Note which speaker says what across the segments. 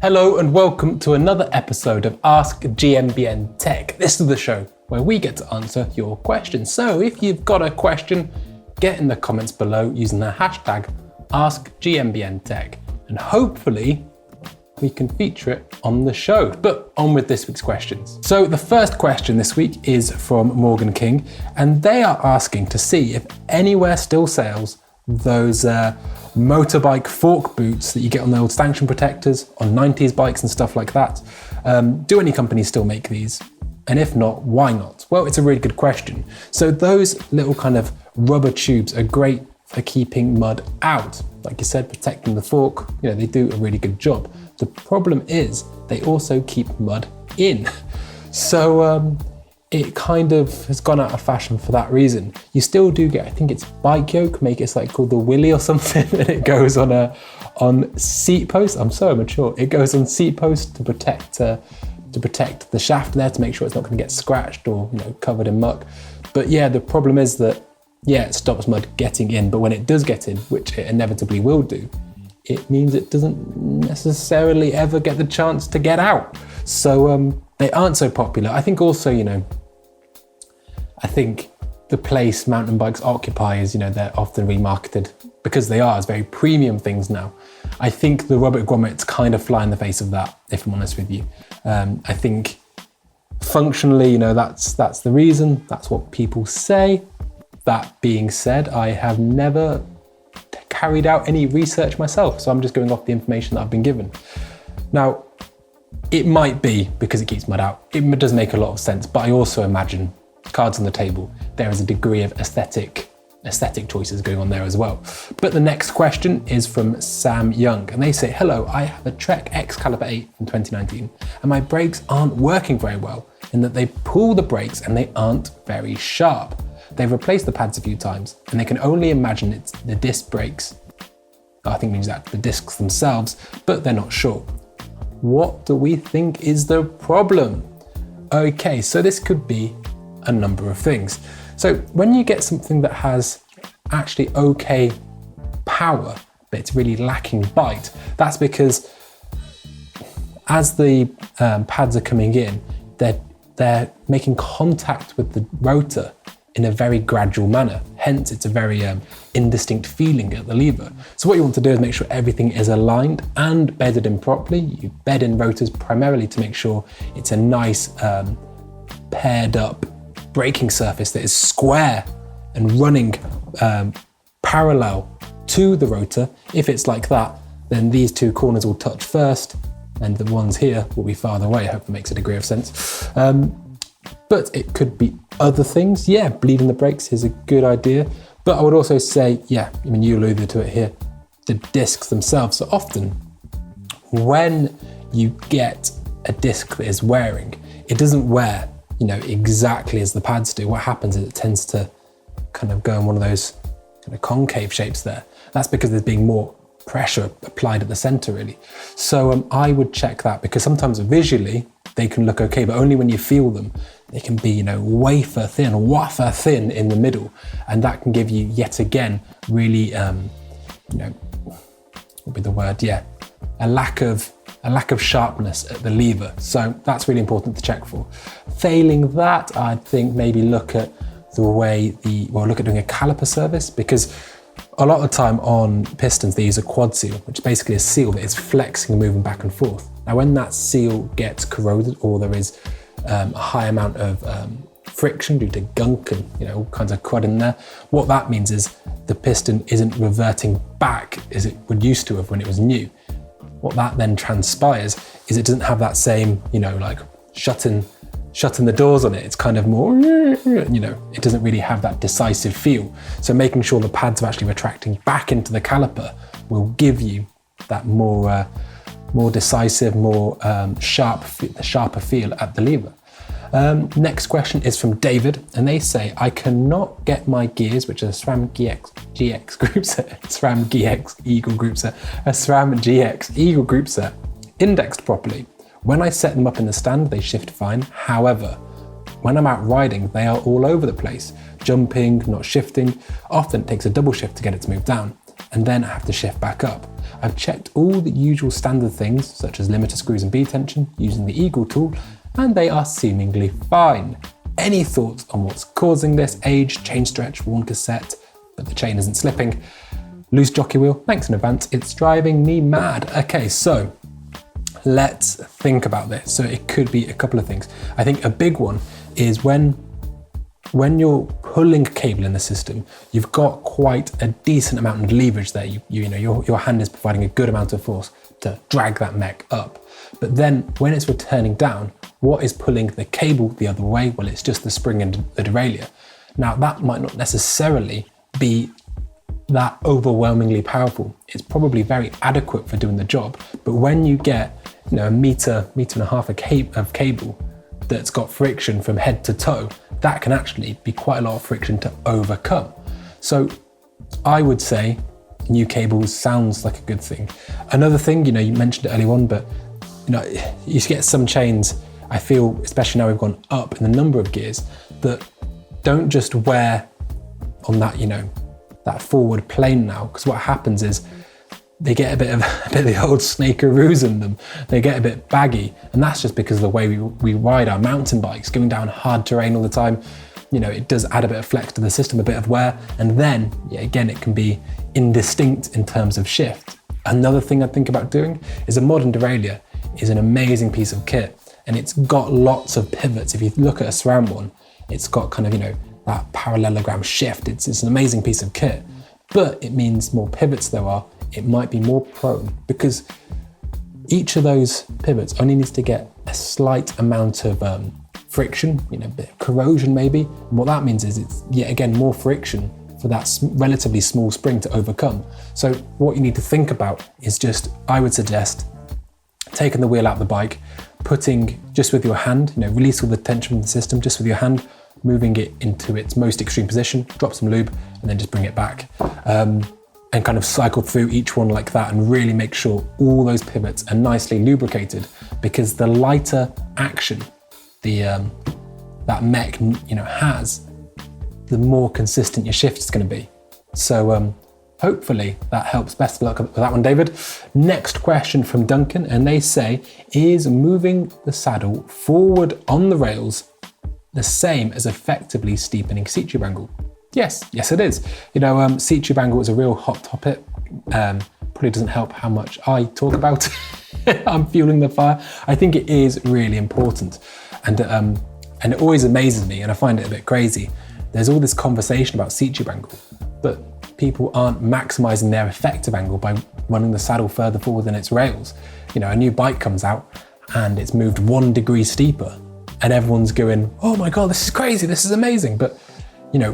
Speaker 1: Hello and welcome to another episode of Ask GMBN Tech. This is the show where we get to answer your questions. So if you've got a question, get in the comments below using the hashtag AskGMBNTech, and hopefully we can feature it on the show. But on with this week's questions. So the first question this week is from Morgan King, and they are asking to see if anywhere still sells those motorbike fork boots that you get on the old stanchion protectors on 90s bikes and stuff like that. Do any companies still make these? And if not, why not? Well, it's a really good question. So those little kind of rubber tubes are great for keeping mud out. Like you said, protecting the fork, they do a really good job. The problem is they also keep mud in. So it kind of has gone out of fashion for that reason. You still do get, I think it's bike yoke, it's like called the Willy or something, and it goes on seat posts. I'm so immature. It goes on seat posts to protect the shaft there, to make sure it's not going to get scratched or covered in muck. But yeah, the problem is that it stops mud getting in, but when it does get in, which it inevitably will do, it means it doesn't necessarily ever get the chance to get out. So they aren't so popular. I think also, I think the place mountain bikes occupy is, they're often remarketed because they are as very premium things now. I think the rubber grommets kind of fly in the face of that, if I'm honest with you. I think functionally, that's the reason, that's what people say. That being said, I have never carried out any research myself, so I'm just going off the information that I've been given. Now, it might be because it keeps mud out. It does make a lot of sense, but I also imagine, cards on the table, there is a degree of aesthetic choices going on there as well. But the next question is from Sam Young, and they say, hello, I have a Trek X Caliber 8 from 2019, and my brakes aren't working very well in that they pull the brakes and they aren't very sharp. They've replaced the pads a few times, and they can only imagine it's the disc brakes. I think it means that the discs themselves, but they're not sure. What do we think is the problem? Okay, so this could be a number of things. So when you get something that has actually okay power, but it's really lacking bite, that's because as the pads are coming in, they're making contact with the rotor in a very gradual manner. Hence, it's a very indistinct feeling at the lever. So what you want to do is make sure everything is aligned and bedded in properly. You bed in rotors primarily to make sure it's a nice paired up braking surface that is square and running parallel to the rotor. If it's like that, then these two corners will touch first and the ones here will be farther away. I hope that makes a degree of sense. But it could be other things. Yeah, bleeding the brakes is a good idea. But I would also say, you alluded to it here, the discs themselves. So often when you get a disc that is wearing, it doesn't wear, exactly as the pads do. What happens is it tends to kind of go in one of those kind of concave shapes there. That's because there's being more pressure applied at the center really. So I would check that, because sometimes visually they can look okay, but only when you feel them. They can be, wafer thin in the middle. And that can give you, yet again, really, what would be the word? Yeah, a lack of sharpness at the lever. So that's really important to check for. Failing that, I think maybe look at doing a caliper service, because a lot of the time on pistons, they use a quad seal, which is basically a seal that is flexing and moving back and forth. Now, when that seal gets corroded, or there is a high amount of friction due to gunk and all kinds of crud in there, what that means is the piston isn't reverting back as it would used to have when it was new. What that then transpires is it doesn't have that same, like shutting the doors on it. It's kind of more, it doesn't really have that decisive feel. So making sure the pads are actually retracting back into the caliper will give you that more decisive, more sharper feel at the lever. Next question is from David, and they say, I cannot get my gears, which are SRAM GX group set, SRAM GX Eagle group set, a SRAM GX Eagle group set, indexed properly. When I set them up in the stand, they shift fine. However, when I'm out riding, they are all over the place, jumping, not shifting. Often it takes a double shift to get it to move down, and then I have to shift back up. I've checked all the usual standard things, such as limiter screws and bead tension, using the Eagle tool, and they are seemingly fine. Any thoughts on what's causing this? Age, chain stretch, worn cassette, but the chain isn't slipping. Loose jockey wheel, thanks in advance, it's driving me mad. Okay, so let's think about this. So it could be a couple of things. I think a big one is when you're pulling a cable in the system, you've got quite a decent amount of leverage there. Your hand is providing a good amount of force to drag that mech up. But then when it's returning down, what is pulling the cable the other way? Well, it's just the spring and the derailleur. Now that might not necessarily be that overwhelmingly powerful. It's probably very adequate for doing the job. But when you get a meter and a half of cable that's got friction from head to toe, that can actually be quite a lot of friction to overcome. So I would say new cables sounds like a good thing. Another thing, you mentioned it earlier on, but you get some chains, I feel, especially now we've gone up in the number of gears, that don't just wear on that, that forward plane now, because what happens is they get a bit of the old snakearoos in them. They get a bit baggy, and that's just because of the way we ride our mountain bikes, going down hard terrain all the time. It does add a bit of flex to the system, a bit of wear, and then, again, it can be indistinct in terms of shift. Another thing I think about doing is a modern derailleur is an amazing piece of kit, and it's got lots of pivots. If you look at a SRAM one, it's got kind of, that parallelogram shift. It's an amazing piece of kit, but it means more pivots there are, it might be more prone, because each of those pivots only needs to get a slight amount of friction, a bit of corrosion maybe. And what that means is it's yet again more friction for that relatively small spring to overcome. So what you need to think about is just, I would suggest, taking the wheel out of the bike, putting just with your hand, release all the tension from the system just with your hand, moving it into its most extreme position, drop some lube, and then just bring it back. And kind of cycle through each one like that and really make sure all those pivots are nicely lubricated, because the lighter action that mech has, the more consistent your shift is going to be. So hopefully that helps. Best of luck with that one, David. Next question from Duncan, and they say, is moving the saddle forward on the rails the same as effectively steepening seat tube angle? Yes, it is. Seat tube angle is a real hot topic. Probably doesn't help how much I talk about it. I'm fueling the fire. I think it is really important. And it always amazes me, and I find it a bit crazy. There's all this conversation about seat tube angle, but people aren't maximizing their effective angle by running the saddle further forward than its rails. A new bike comes out and it's moved 1 degree steeper, and everyone's going, oh my God, this is crazy, this is amazing. But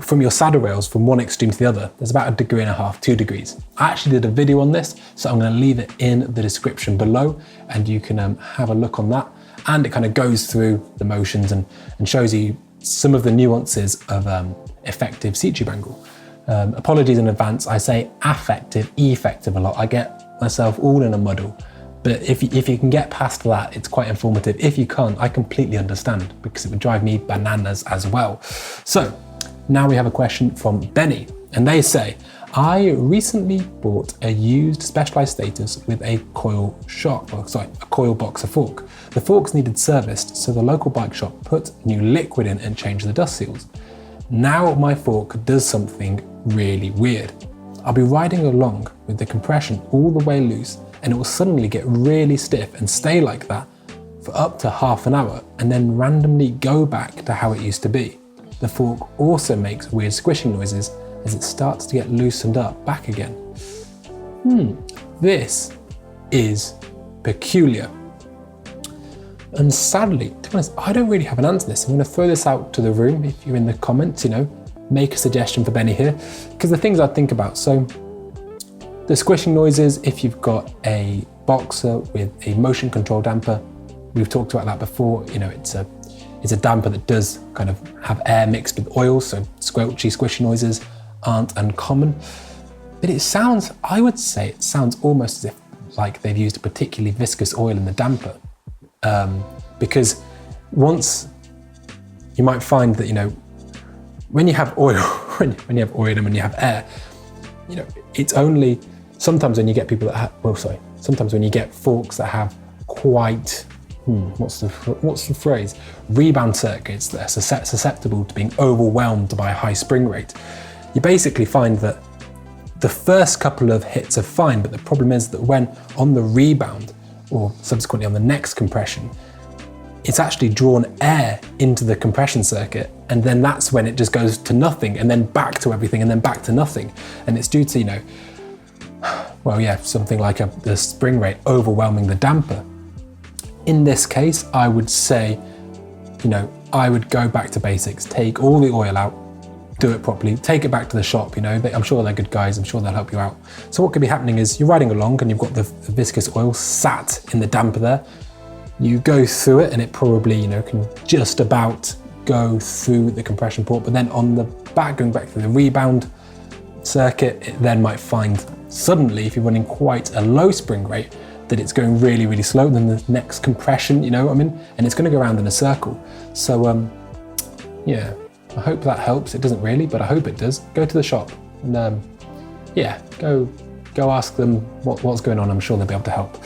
Speaker 1: from your saddle rails, from one extreme to the other, there's about 1.5 degrees, 2 degrees. I actually did a video on this, so I'm going to leave it in the description below, and you can have a look on that. And it kind of goes through the motions and shows you some of the nuances of effective seat tube angle. Apologies in advance, I say affective, effective a lot. I get myself all in a muddle. But if you can get past that, it's quite informative. If you can't, I completely understand, because it would drive me bananas as well. So now we have a question from Benny, and they say, I recently bought a used Specialized Status with a coil boxer fork. The forks needed serviced, so the local bike shop put new liquid in and changed the dust seals. Now my fork does something really weird. I'll be riding along with the compression all the way loose, and it will suddenly get really stiff and stay like that for up to half an hour, and then randomly go back to how it used to be. The fork also makes weird squishing noises as it starts to get loosened up back again. This is peculiar. And sadly, to be honest, I don't really have an answer to this. I'm going to throw this out to the room. If you're in the comments, make a suggestion for Benny here, because the things I think about. So the squishing noises, if you've got a boxer with a motion control damper, we've talked about that before. It's a damper that does kind of have air mixed with oil, so squelchy, squishy noises aren't uncommon. But I would say it sounds almost as if like they've used a particularly viscous oil in the damper. Because once you might find that, when you have oil, when you have oil and when you have air, it's only sometimes when you get people that have, sometimes when you get forks that have quite, what's the phrase? Rebound circuits that are susceptible to being overwhelmed by a high spring rate, you basically find that the first couple of hits are fine, but the problem is that when on the rebound, or subsequently on the next compression, it's actually drawn air into the compression circuit, and then that's when it just goes to nothing, and then back to everything, and then back to nothing. And it's due to, something like the spring rate overwhelming the damper. In this case, I would say, I would go back to basics, take all the oil out, do it properly, take it back to the shop, I'm sure they're good guys, I'm sure they'll help you out. So what could be happening is you're riding along and you've got the viscous oil sat in the damper there. You go through it and it probably, can just about go through the compression port, but then on the back, going back through the rebound circuit, it then might find suddenly, if you're running quite a low spring rate, that it's going really, really slow. Then the next compression, and it's going to go around in a circle. So, I hope that helps. It doesn't really, but I hope it does. Go to the shop and, go ask them what's going on. I'm sure they'll be able to help.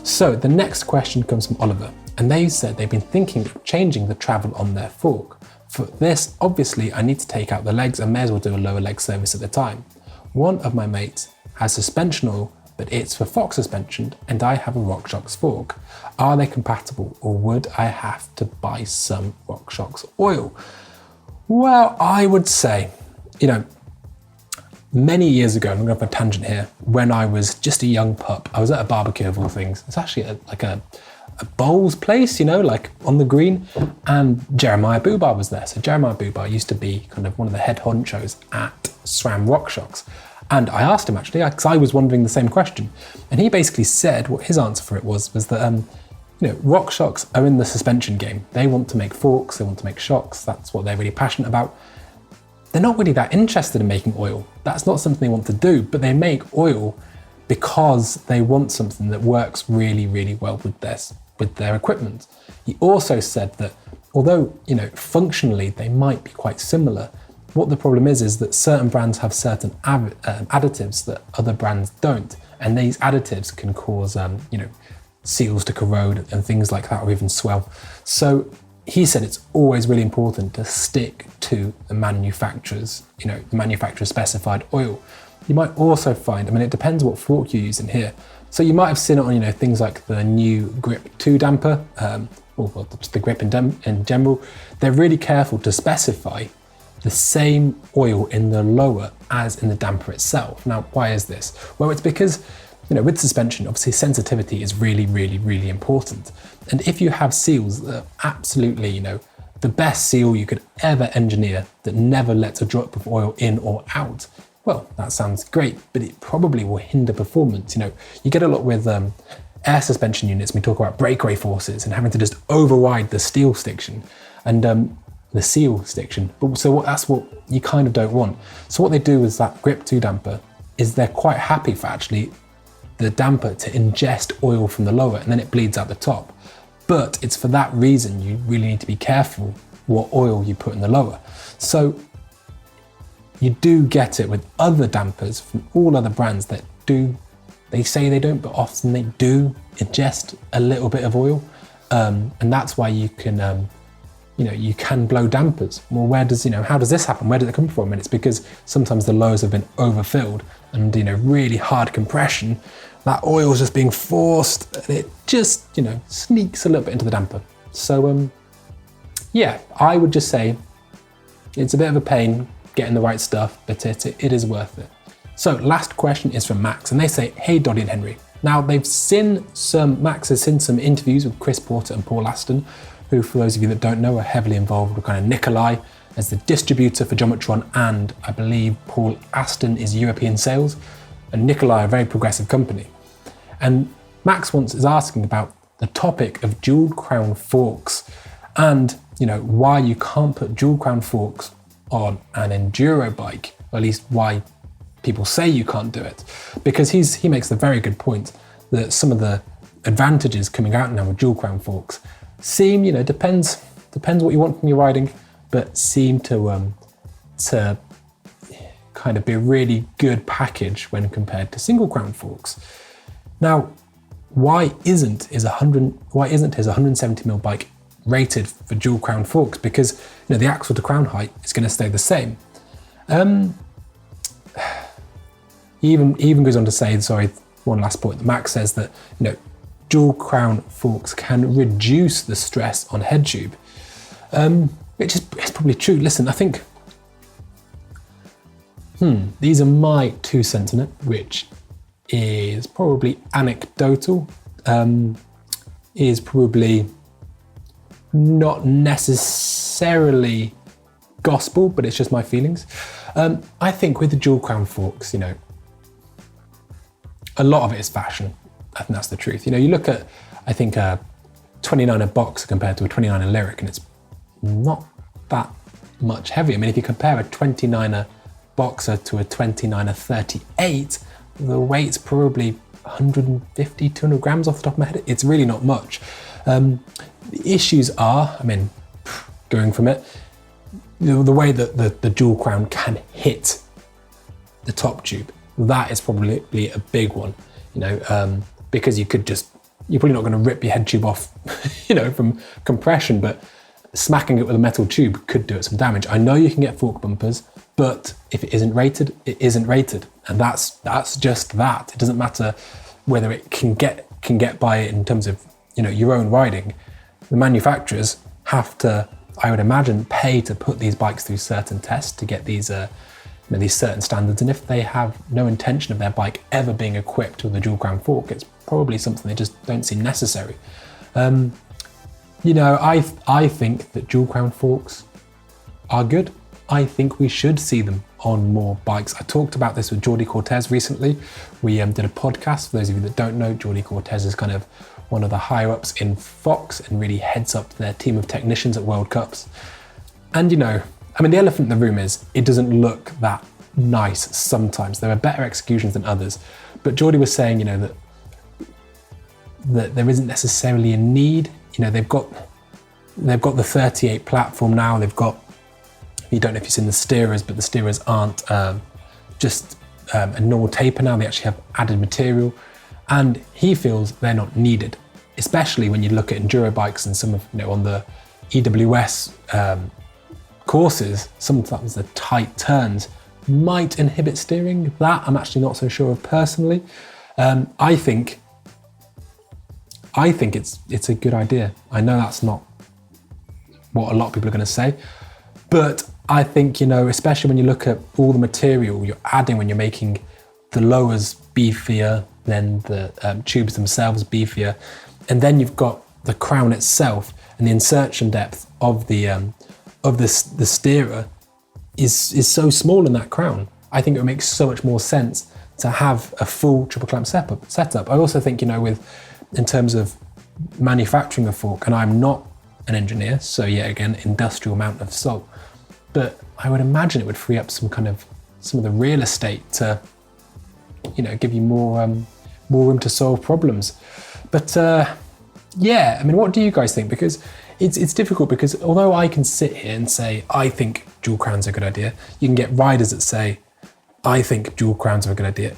Speaker 1: So the next question comes from Oliver, and they said they've been thinking of changing the travel on their fork. For this, obviously, I need to take out the legs and may as well do a lower leg service at the time. One of my mates has suspension oil, but it's for Fox suspension, and I have a Rockshox fork. Are they compatible, or would I have to buy some Rockshox oil? Well, I would say, many years ago, I'm going to go off a tangent here, when I was just a young pup, I was at a barbecue of all things. It's actually a bowls place, like on the green, and Jeremiah Boobar was there. So Jeremiah Boobar used to be kind of one of the head honchos at SRAM Rockshox. And I asked him actually, because I was wondering the same question. And he basically said what his answer for it was that, Rockshox are in the suspension game. They want to make forks, they want to make shocks, that's what they're really passionate about. They're not really that interested in making oil. That's not something they want to do, but they make oil because they want something that works really, really well with their equipment. He also said that although, functionally they might be quite similar, what the problem is that certain brands have certain additives that other brands don't. And these additives can cause, seals to corrode and things like that, or even swell. So he said it's always really important to stick to the manufacturer's, the manufacturer specified oil. You might also find, it depends what fork you use in here. So you might have seen it on, things like the new Grip 2 damper, or just the Grip in general. They're really careful to specify the same oil in the lower as in the damper itself. Now, why is this? Well, it's because, with suspension, obviously sensitivity is really, really, really important. And if you have seals that are absolutely, the best seal you could ever engineer that never lets a drop of oil in or out, well, that sounds great, but it probably will hinder performance. You get a lot with air suspension units. We talk about breakaway forces and having to just override the steel stiction and the seal stiction. But so that's what you kind of don't want. So what they do with that Grip 2 damper is they're quite happy for actually the damper to ingest oil from the lower, and then it bleeds out the top. But it's for that reason you really need to be careful what oil you put in the lower. So you do get it with other dampers from all other brands that do, they say they don't, but often they do ingest a little bit of oil. And that's why you can, you can blow dampers. Well, how does this happen? Where did it come from? And it's because sometimes the lowers have been overfilled and, really hard compression, that oil is just being forced and it just, sneaks a little bit into the damper. So, I would just say it's a bit of a pain getting the right stuff, but it is worth it. So last question is from Max, and they say, hey Doddy and Henry. Now Max has seen some interviews with Chris Porter and Paul Aston, who, for those of you that don't know, are heavily involved with kind of Nikolai as the distributor for Geometron, and I believe Paul Aston is European sales, and Nikolai a very progressive company. And Max is asking about the topic of dual crown forks and, why you can't put dual crown forks on an enduro bike, or at least why people say you can't do it. Because he makes the very good point that some of the advantages coming out now with dual crown forks seem, depends what you want from your riding, but seem to kind of be a really good package when compared to single crown forks. Now, why isn't his 170mm bike rated for dual crown forks? Because the axle to crown height is going to stay the same. He even goes on to say, sorry, one last point. Max says that dual crown forks can reduce the stress on head tube, which is probably true. Listen, I think these are my 2 cents on it, which is probably anecdotal, is probably not necessarily gospel, but it's just my feelings. I think with the dual crown forks, a lot of it is fashion. I think that's the truth. You look at, I think, a 29er Boxer compared to a 29er Lyric, and it's not that much heavier. I mean, if you compare a 29er Boxer to a 29er 38, the weight's probably 150, 200 grams off the top of my head. It's really not much. The issues are, I mean, going from it, the way that the dual crown can hit the top tube, that is probably a big one, because you're probably not going to rip your head tube off, from compression, but smacking it with a metal tube could do it some damage. I know you can get fork bumpers, but if it isn't rated, it isn't rated, and that's just that. It doesn't matter whether it can get by it in terms of your own riding. The manufacturers have to, I would imagine, pay to put these bikes through certain tests to get these these certain standards, and if they have no intention of their bike ever being equipped with a dual crown fork, it's probably something they just don't see necessary. I think that dual crown forks are good. I think we should see them on more bikes. I talked about this with Jordi Cortez recently. We did a podcast. For those of you that don't know, Jordi Cortez is kind of one of the higher ups in Fox and really heads up their team of technicians at World Cups. And the elephant in the room is it doesn't look that nice sometimes. There are better executions than others. But Jordi was saying, that there isn't necessarily a need. They've got the 38 platform now. They've got, you don't know if you've seen the steerers, but the steerers aren't just a normal taper now. They actually have added material. And he feels they're not needed, especially when you look at enduro bikes and some of, on the EWS courses, sometimes the tight turns might inhibit steering. That I'm actually not so sure of personally. I think it's a good idea. I know that's not what a lot of people are going to say, but I think, especially when you look at all the material you're adding when you're making the lowers beefier, then the tubes themselves beefier, and then you've got the crown itself and the insertion depth of the steerer is so small in that crown. I think it would make so much more sense to have a full triple clamp setup. I also think, in terms of manufacturing a fork, and I'm not an engineer, so yeah, again, industrial amount of salt, but I would imagine it would free up some of the real estate to, give you more room to solve problems. But what do you guys think? Because it's difficult, because although I can sit here and say, I think dual crowns are a good idea, you can get riders that say, I think dual crowns are a good idea.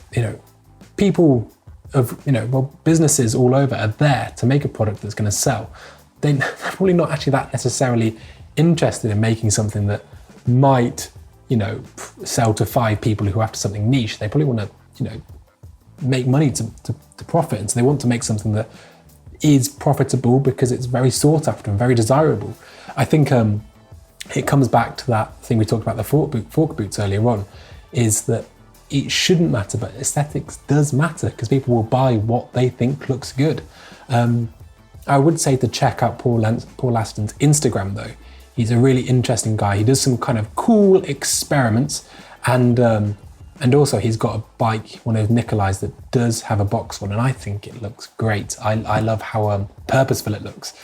Speaker 1: People of, businesses all over are there to make a product that's going to sell. They're probably not actually that necessarily interested in making something that might, sell to 5 people who are after something niche. They probably want to, make money to profit. And so they want to make something that is profitable because it's very sought after and very desirable. I think it comes back to that thing we talked about, the fork boots earlier on, is that it shouldn't matter, but aesthetics does matter because people will buy what they think looks good. I would say to check out Paul Aston's Instagram though. He's a really interesting guy. He does some kind of cool experiments, and also he's got a bike, one of Nikolai's, that does have a box one, and I think it looks great. I love how purposeful it looks.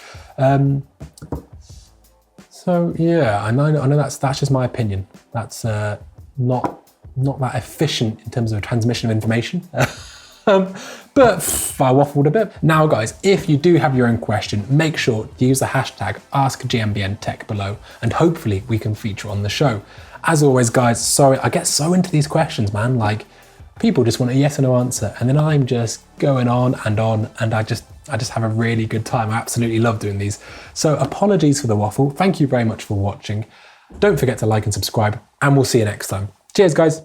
Speaker 1: So yeah, I know that's just my opinion. That's not that efficient in terms of transmission of information. But I waffled a bit. Now guys, if you do have your own question, make sure to use the hashtag AskGMBN Tech below, and hopefully we can feature on the show. As always, guys, sorry, I get so into these questions, man. Like, people just want a yes or no answer, and then I'm just going on, and I just have a really good time. I absolutely love doing these. So apologies for the waffle. Thank you very much for watching. Don't forget to like and subscribe, and we'll see you next time. Cheers, guys.